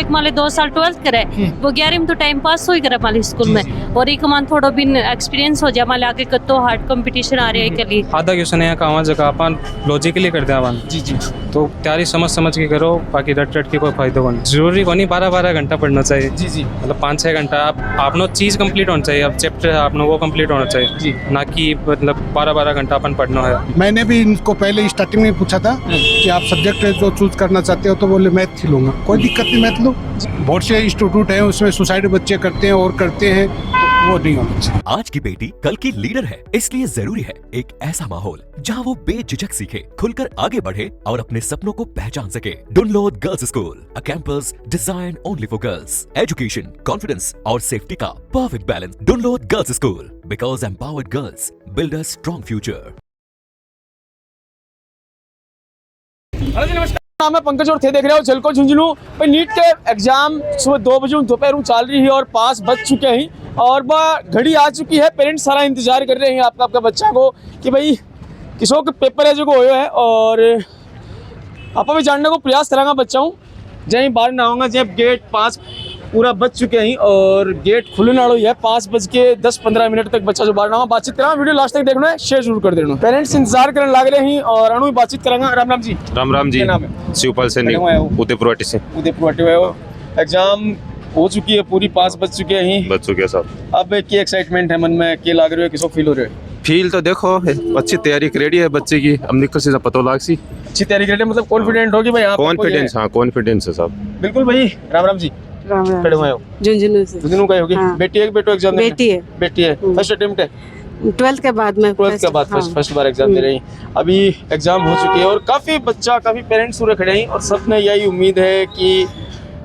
एक माले 2 साल 12th करे वो 11 में तो टाइम पास हो ही करे माले स्कूल में और एक मान थोड़ा भी एक्सपीरियंस हो जाए माले आगे कतो हार्ड कंपटीशन आ रहे है के लिए आधा क्वेश्चन है कावा जगह अपन लॉजिकली कर दे अपन जी जी तो तैयारी समझ के करो बाकी रट के कोई फायदा नहीं जरूरी को नहीं 12 घंटा पढ़ना चाहिए जी जी मतलब 5-6 घंटा आपनो चीज़ कंप्लीट होना चाहिए अब चैप्टर आपनो वो कंप्लीट होना चाहिए जी ना कि मतलब 12 घंटा अपन पढ़ना है। मैंने भी इनको पहले स्टार्टिंग में पूछा था कि आप सब्जेक्ट जो चूज करना चाहते हो तो बोले मैथ ही लूंगा, कोई दिक्कत नहीं मैथ लो। बहुत से इंस्टीट्यूट हैं उसमें सुसाइड बच्चे करते हैं और करते हैं तो वो नहीं होना चाहिए। आज की बेटी कल की लीडर है, इसलिए जरूरी है एक ऐसा माहौल जहां वो बेझिझक सीखे, खुलकर आगे बढ़े और अपने सपनों को पहचान सके। Dunlod girls school, a campus design only for girls. Education, confidence और सेफ्टी का perfect balance. Dunlod girls school, because empowered girls build a strong future. Hello जी नमस्कार, नाम है पंकज और थे देख रहे हो झलको झुंझुनू। भाई नीट के एग्जाम सुबह 2 बजे दोपहर चल रही है और 5 बज चुके हैं और वह घड़ी आ चुकी है। पेरेंट्स सारा इंतजार कर रहे हैं आपका बच्चा को कि भाई किसों के पेपर है जो को होयो है और आप भी जानने को प्रयास करांगा बच्चा हूँ जहीं बाहर ना होगा जब गेट 5 पूरा बज चुके हैं और गेट खुलने वाला है। 5:10-15 तक बच्चा जो बाहर ना होगा बातचीत करा। वीडियो लास्ट तक देखना है, शेयर जरूर कर देना। पेरेंट्स इंतजार करने लग रहे हैं और अनु बातचीत करांगा। राम राम जी। राम जी। क्या नाम है? शिवपाल से उदयपुर से। उदयपुर एग्जाम हो चुकी है पूरी, 5 बज चुके हैं। बच चुके सब। अब क्या एक्साइटमेंट है मन में, क्या लग रही है, किसको फील हो रहा है? फील तो देखो अच्छी तैयारी करेडी है बच्चे की, अब निकल से पता लाग सी अच्छी तैयारी कर रहे मतलब कॉन्फिडेंट होगी भाई। कॉन्फिडेंस, हाँ कॉन्फिडेंस है सब। बिल्कुल भाई। राम राम जी। खड़े हुए हो झुंझुनू से। झुंझुनू का होगी। हाँ। बेटी है कि बेटो एग्जाम? बेटी है। बेटी है। फर्स्ट अटेम्प्ट है 12th के बाद में। 12th के बाद फर्स्ट बार एग्जाम दे रही हैं। अभी एग्जाम हो चुकी है और काफी पेरेंट्स पूरे खड़े हैं और सबने यही उम्मीद है कि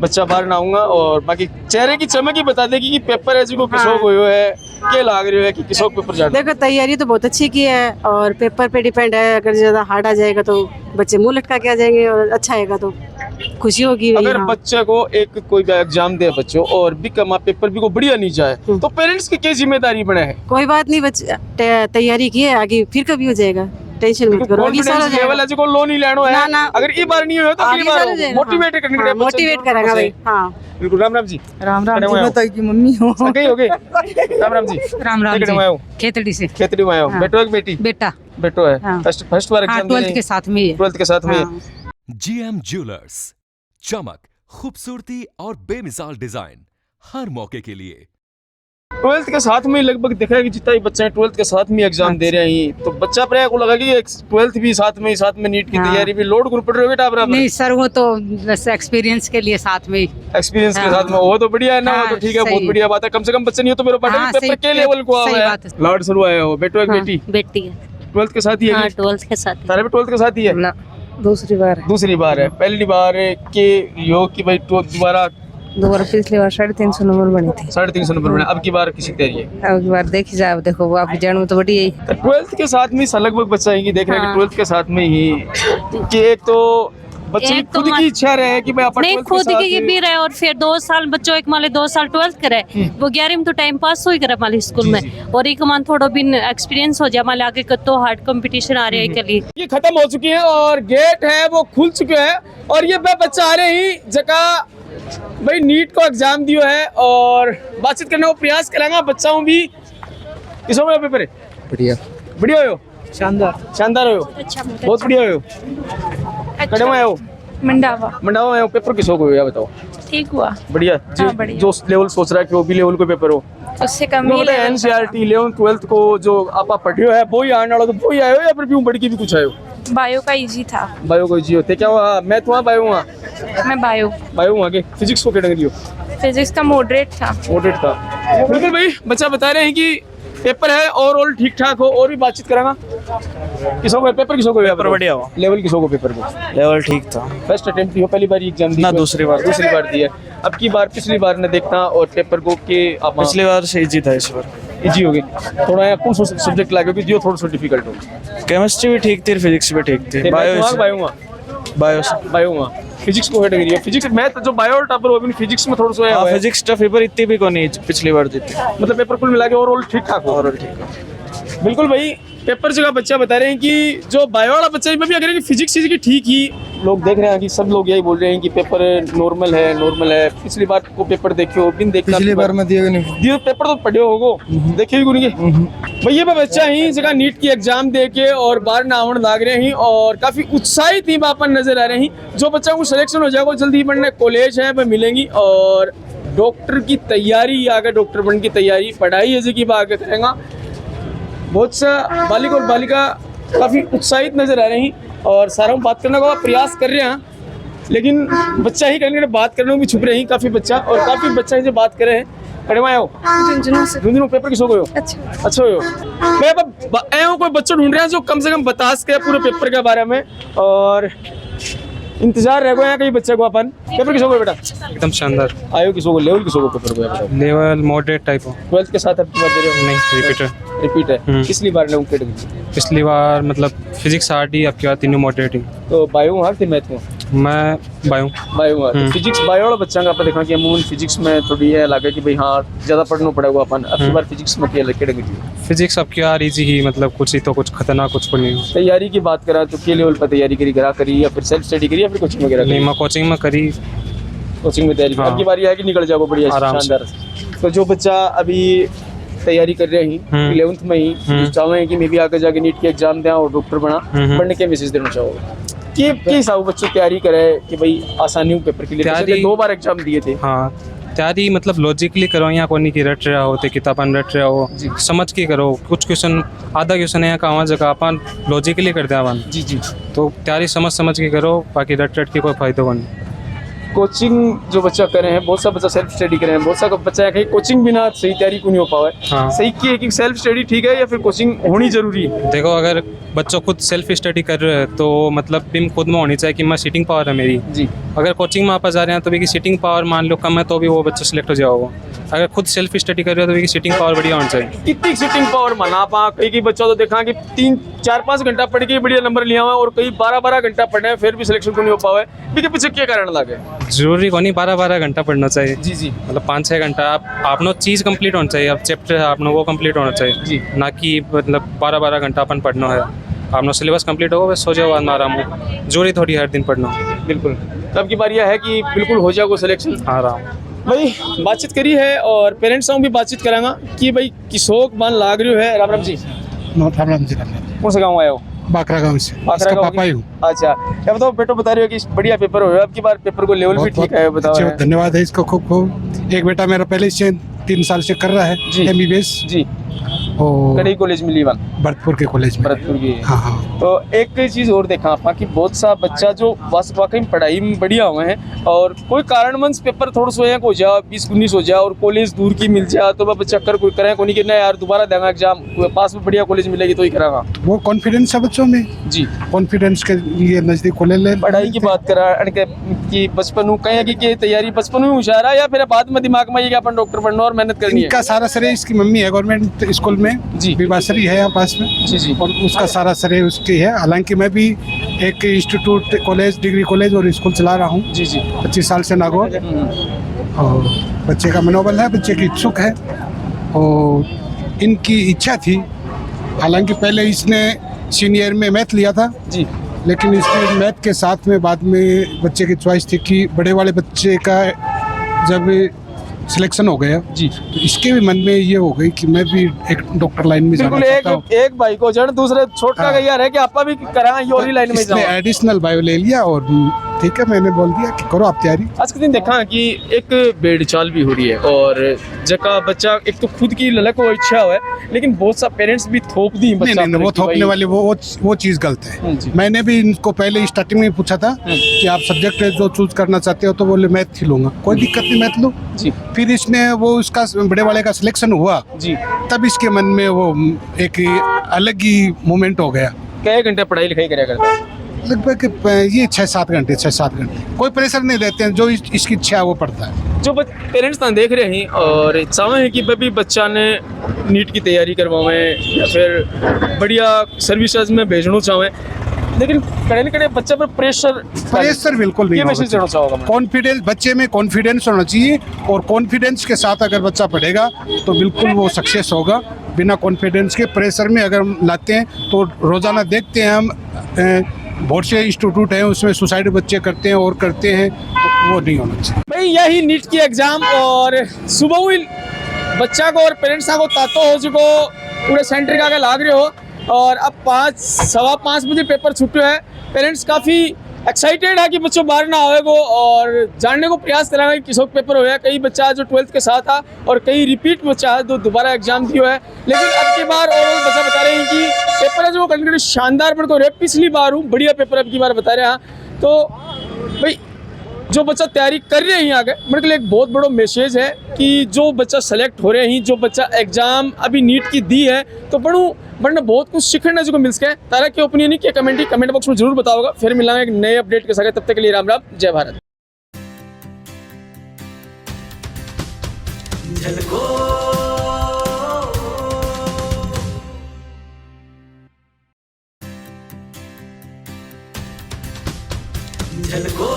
बच्चा बाहर ना आऊंगा और बाकी चेहरे की चमक ही बता देगी कि पेपर है जो किसो को है, क्या लाग रही है कि किसो पेपर जाना। देखो तैयारी तो बहुत अच्छी की है और पेपर पे डिपेंड है। अगर ज्यादा हार्ड आ जाएगा तो बच्चे मुंह लटका के आ जाएंगे और अच्छा आएगा तो खुशी होगी। अगर बच्चे को एक कोई एग्जाम दे बच्चों और भी कमा पेपर भी को बढ़िया नहीं जाए तो पेरेंट्स की क्या जिम्मेदारी बने है? कोई बात नहीं, बच्चे तैयारी की है, आगे फिर कभी हो जाएगा, टेंशन मत करो। कॉन्फिडेंस लेवल है जो लोन ही लेनो है ना। अगर ये बार नहीं हो तो अगली बार मोटिवेट करने के लिए मोटिवेट करेगा भाई। हाँ बिल्कुल। राम राम जी। राम राम जी, मैं तो की मम्मी हूँ। सही हो गए। राम राम जी। राम राम जी। खेतड़ी से। खेतड़ी में आए हो। बेटो है कि बेटी? बेटा। बेटो है। हाँ। फर्स्ट बार एग्जाम 12th के साथ में ही है। 12th के साथ में ही। GM ज्वेलर्स, चमक, खूबसूरती और बेमिसाल डिजाइन हर मौके के लिए। 12th के साथ में लगभग देखा है कि जितना ही बच्चे 12th के साथ में एग्जाम दे रहे हैं तो बच्चा प्राय को लगा कि 12th भी साथ में नीट की तैयारी भी लोड ग्रुप पड़ रही है। नहीं सर, वो तो बस एक्सपीरियंस के लिए साथ में ही। एक्सपीरियंस के साथ में वो तो बढ़िया है ना। वो तो ठीक है, बहुत बढ़िया बात है। कम से कम बच्चे नहीं हो तो मेरे पेपर के लेवल को आया है। लाड शुरू आया हो। बेटो एक बेटी? बेटी है। 12th के साथ ही है? 12th के साथ। सारे भी 12th के साथ ही है ना? दूसरी बार है। पहली बार के योग की भाई दोबारा पिछली बार 350 नंबर बनी थी। 350 नंबर बने। अब की बार किसी तैयारी है? अब की बार देखी जाए, देखो वो आप जानू तो बढ़िया ही। 12th के साथ में लगभग बच्चा है कि देख रहे हैं कि 12th के साथ में ही कि एक तो बच्चे की खुद की इच्छा रहे कि मैं अपन नहीं खुद की भी रहे और फिर 2 साल बच्चों एक माले 2 साल 12th करे वो 11 में तो टाइम पास हो ही करे माले स्कूल में और एक मान थोड़ा भी एक्सपीरियंस हो जाए माले आगे कतो हार्ड कंपटीशन आ रहे है के लिए। ये खत्म हो चुकी है और गेट है वो खुल चुके हैं और ये बच्चा आ रहे ही जगह भाई नीट को एग्जाम दियो है और बातचीत करने को प्रयास करेंगे। बच्चा हूँ भी किसों में पेपर है? बढ़िया हो, शानदार हो, बहुत बढ़िया हो। कड़े में आए हो? मंडावा में हो। पेपर किसों को हुआ बताओ? ठीक हुआ। बढ़िया। जो लेवल सोच रहा है कि वो भी लेवल को पेपर हो उससे कम ही NCERT 11th 12th को जो आप पढ़ियो है वो ही आने वाला तो वो ही आए हो या फिर भी बढ़ के भी कुछ आए हो? बायो का इजी था। बायो को इजी होते क्या हुआ? मैथ हुआ बायो हुआ? मैं बायो हुआ के फिजिक्स को कैटेगरी हो? फिजिक्स का मॉडरेट था। बिल्कुल भाई। बच्चा बता रहे हैं कि पेपर है ओवरऑल ठीक ठाक हो और भी बातचीत करांगा। किसों को पेपर किसों को पेपर बढ़िया हो? लेवल किसों को पेपर को? लेवल ठीक था। फर्स्ट अटेम्प्ट हो? पहली बार एग्जाम दी? ना दूसरी बार दी है। अब की बार पिछली बार ने देखना और पेपर को के पिछली बार से इजी था, इस बार इजी हो गई थोड़ा। कौन सा सब्जेक्ट लगे कि जो थोड़ा सा डिफिकल्ट हो? केमिस्ट्री भी ठीक थी, फिजिक्स भी ठीक थी। बायो फिजिक्स को कैटेगरी है। फिजिक्स मैथ जो बायो टॉपर वो भी फिजिक्स में थोड़ा सा है। फिजिक्स टफ पेपर इतनी भी को नहीं पिछली बार जीती, मतलब पेपर कुल मिला के ओवरऑल ठीक ठाक हो। ओवरऑल ठीक है। बिल्कुल भाई। पेपर जगह बच्चा बता रहे हैं कि जो बायो वाला बच्चा भी अगर फिजिक्स की ठीक ही लोग देख रहे हैं कि सब लोग यही बोल रहे हैं कि पेपर नॉर्मल है। पिछली बार को पेपर देखे हो बिन देखा पिछली बार में दिए नहीं दिए पेपर तो पढ़े होगो देखे ही नहीं भैया पे बच्चा ही जगह नीट की एग्जाम दे के और बाहर ना आवन लाग रहे हैं और काफी उत्साहित ही वापन नजर आ रहे हैं। जो बच्चा को सिलेक्शन हो जाएगा जल्दी पढ़ने कॉलेज है वह मिलेंगी और डॉक्टर की तैयारी आगे डॉक्टर बनने की तैयारी पढ़ाई है की आगे करेगा। बहुत सा बालिका और बालिका काफी उत्साहित नजर आ रहे हैं और सारा बात करने का प्रयास कर रहे हैं लेकिन बच्चा ही कहीं बात करने में भी छुप रहे हैं काफी बच्चा और काफी बच्चा ही जो बात कर रहे हैं। झुंझुनू पेपर किसो गयो अच्छा हो मैं अब कोई बच्चों ढूंढ रहे हैं जो कम से कम बता सके पूरे पेपर के बारे में और इंतजार रह गए कई बच्चे को अपन पेपर किसो गयो बेटा एकदम शानदार। आयो किसो को लेवल किसो को पेपर को लेवल मॉडरेट टाइप हो। 12th के साथ अब बात दे रहे हो नहीं रिपीटर है पिछली बार लोग पिछली बार मतलब फिजिक्स हार्ड ही अब की बार तीनों मॉडरेट ही। तो बायो हार्ड थे मैथ में मैं बायो हार्ड फिजिक्स बायो वाला बच्चा का अपन देखा कि अमूमन फिजिक्स में थोड़ी है लगे कि भाई हाँ ज्यादा पढ़ना पड़ेगा अपन अब की बार फिजिक्स में क्या लगे फिजिक्स अब की बार इजी ही मतलब कुछ ही तो कुछ खतरनाक कुछ नहीं हो। तैयारी की बात करा तो के लेवल पर तैयारी करी करा करी या फिर सेल्फ स्टडी करी या फिर कोचिंग वगैरह नहीं मैं कोचिंग में करी कोचिंग में तैयारी अब की बारी है कि निकल जाओ बढ़िया शानदार। तो जो बच्चा अभी तैयारी कर रहे हैं 11th में ही चाहे कि मैं भी आगे जाके नीट की एग्जाम दें और डॉक्टर बना पढ़ने के मैसेज देना चाहोगे कि हिसाब बच्चों तैयारी करे कि भाई आसानी पेपर के लिए तैयारी 2 बार एग्जाम दिए थे। हाँ तैयारी मतलब लॉजिकली करो या कोई की रट रहा हो तो किताबन रट रहा हो समझ के करो। कुछ क्वेश्चन आधा क्वेश्चन है कहाँ जगह अपन लॉजिकली कर दे जी तो तैयारी समझ के करो बाकी रट के कोई फायदा नहीं। कोचिंग जो बच्चा करे हैं बहुत सा बच्चा सेल्फ स्टडी करे हैं बहुत सा बच्चा है कहीं कोचिंग बिना सही तैयारी को नहीं हो पाए। हाँ। सही की है कि सेल्फ स्टडी ठीक है या फिर कोचिंग होनी जरूरी है। देखो अगर बच्चों खुद सेल्फ स्टडी कर रहे हैं तो मतलब बिम खुद में होनी चाहिए कि मैं सीटिंग पावर है मेरी जी। अगर कोचिंग में वापस आ रहे हैं तो भी सीटिंग पावर मान लो कम है तो भी वो बच्चा सिलेक्ट हो जाओगे। अगर खुद सेल्फ स्टडी कर रहे हो तो भी सीटिंग पावर बढ़िया होनी चाहिए। कितनी सीटिंग पावर माना पा कई बच्चा तो देखा कि 3-4-5 घंटा पढ़ के बढ़िया नंबर लिया हुआ और कई 12-12 घंटा पढ़े फिर भी सिलेक्शन को नहीं हो पाए भी पीछे क्या कारण लगे। जरूरी को नहीं 12-12 घंटा पढ़ना चाहिए जी मतलब 5-6 घंटा आपनो चीज़ कंप्लीट होना चाहिए। अब चैप्टर आपने वो कंप्लीट होना चाहिए जी ना कि मतलब 12-12 घंटा अपन पढ़ना है। आपने सिलेबस कंप्लीट होगा बस सो जाओ बाद में आराम हो जरूरी थोड़ी हर दिन पढ़ना बिल्कुल। तब की बार यह है कि बिल्कुल हो जाएगा सिलेक्शन आराम भाई बातचीत करी है और पेरेंट्स से भी बातचीत करांगा कि भाई किसोक मान लाग रही है। राम राम जी कौन सा गाँव आया हो बाकरा गांव से बाकरा गाँव पापा ही हूँ। अच्छा क्या बताओ बेटो बता रहे हो कि बढ़िया पेपर हो अब की बार पेपर को लेवल भी ठीक है बताओ। धन्यवाद है इसको खूब एक बेटा मेरा पहले से 3 साल से कर रहा है MBBS जी और कड़ी कॉलेज मिली भरतपुर के कॉलेज में भरतपुर की। हाँ। तो एक चीज और देखा आपका कि बहुत सा बच्चा जो वाकई पढ़ाई में बढ़िया हुए हैं और कोई कारणवश पेपर थोड़ा सा हो जाए 20-19 हो जाए और कॉलेज दूर की मिल जाए तो वह बच्चा कर कोई करें कोई नहीं यार दोबारा देगा एग्जाम पास में बढ़िया कॉलेज मिलेगी तो ही करागा। वो कॉन्फिडेंस है बच्चों में जी कॉन्फिडेंस के लिए नजदीक कॉलेज ले पढ़ाई की बात करा कि बचपन कहें कि तैयारी बचपन में होशियार है या फिर बाद में दिमाग में ये कि अपन डॉक्टर बनना और मेहनत करनी है। इनका सारा श्रेय इसकी मम्मी है गवर्नमेंट स्कूल में जी विभासरी है यहाँ पास में जी और उसका सारा श्रेय उसकी है। हालांकि मैं भी एक इंस्टीट्यूट कॉलेज डिग्री कॉलेज और स्कूल चला रहा हूँ जी 25 साल से नागौर और बच्चे का मनोबल है बच्चे की इच्छुक है और इनकी इच्छा थी। हालांकि पहले इसने सीनियर में मैथ लिया था जी लेकिन इसने मैथ के साथ में बाद में बच्चे की चॉइस थी कि बड़े वाले बच्चे का जब सिलेक्शन हो गया जी तो इसके भी मन में ये हो गई कि मैं भी एक डॉक्टर लाइन में जाना चाहता हूँ। एक भाई को जड़ दूसरे छोटा गया है कि आपा भी करा योरी लाइन में जाओ। एडिशनल बायो ले लिया और ठीक है मैंने बोल दिया कि करो आप तैयारी। आज के दिन देखा कि एक बेड़ चाल भी हो रही है और जका बच्चा एक तो खुद की ललक हो इच्छा हो है लेकिन बहुत सा पेरेंट्स भी थोप दी नहीं वो थोपने वाले वो चीज़ गलत है। मैंने भी इनको पहले स्टार्टिंग में पूछा था कि आप सब्जेक्ट जो चूज करना चाहते हो तो बोले मैथ ही लूंगा कोई दिक्कत नहीं मैथ लो जी। फिर इसने वो उसका बड़े वाले का सिलेक्शन हुआ जी तब इसके मन में वो एक अलग ही मोमेंट हो गया। कई घंटे पढ़ाई लिखाई करा करता है लगभग ये 6-7 घंटे कोई प्रेशर नहीं लेते हैं जो इसकी इच्छा है वो पढ़ता है। जो पेरेंट्स ना देख रहे हैं और चाहे हैं कि भाई बच्चा ने नीट की तैयारी करवाएं या फिर बढ़िया सर्विसेज में भेजना चाहें लेकिन कड़े बच्चे पर प्रेशर बिल्कुल नहीं मैसेज देना चाहोगा। कॉन्फिडेंस बच्चे में कॉन्फिडेंस होना चाहिए और कॉन्फिडेंस के साथ अगर बच्चा पढ़ेगा तो बिल्कुल वो सक्सेस होगा। बिना कॉन्फिडेंस के प्रेशर में अगर लाते हैं तो रोज़ाना देखते हैं हम बहुत से इंस्टीट्यूट हैं उसमें सुसाइड बच्चे करते हैं और करते हैं, तो वो नहीं होना चाहिए। भाई यही नीट की एग्जाम और सुबह हुई बच्चा को और पेरेंट्स को तातो हो चुको पूरे सेंटर का आगे लाग रहे हो और अब 5:15 बजे पेपर छुट्टे है। पेरेंट्स काफ़ी एक्साइटेड है कि बच्चों बाहर ना आएगो और जानने को प्रयास करेंगे कि किसको पेपर होया। कई बच्चा जो 12th के साथ था और कई रिपीट बच्चा है जो दोबारा एग्जाम दियो है, लेकिन अब की बार और बच्चा बता रहे हैं कि पेपर है जो कंटिन्यू शानदार पर को रे पिछली बार हूँ बढ़िया पेपर अब की बार बता रहे हैं। तो भाई जो बच्चा तैयारी कर रहे हैं आगे मेरे के लिए एक बहुत बड़ा मैसेज है कि जो बच्चा सेलेक्ट हो रहे हैं, जो बच्चा एग्जाम अभी नीट की दी है, तो बढ़ना बहुत कुछ सीखने जो मिल सके। तारा के ओपिनियन की कमेंट बॉक्स में जरूर बताओगा। फिर मिलांगे एक नए अपडेट के साथ, तब तक के लिए राम राम, जय भारत। झलको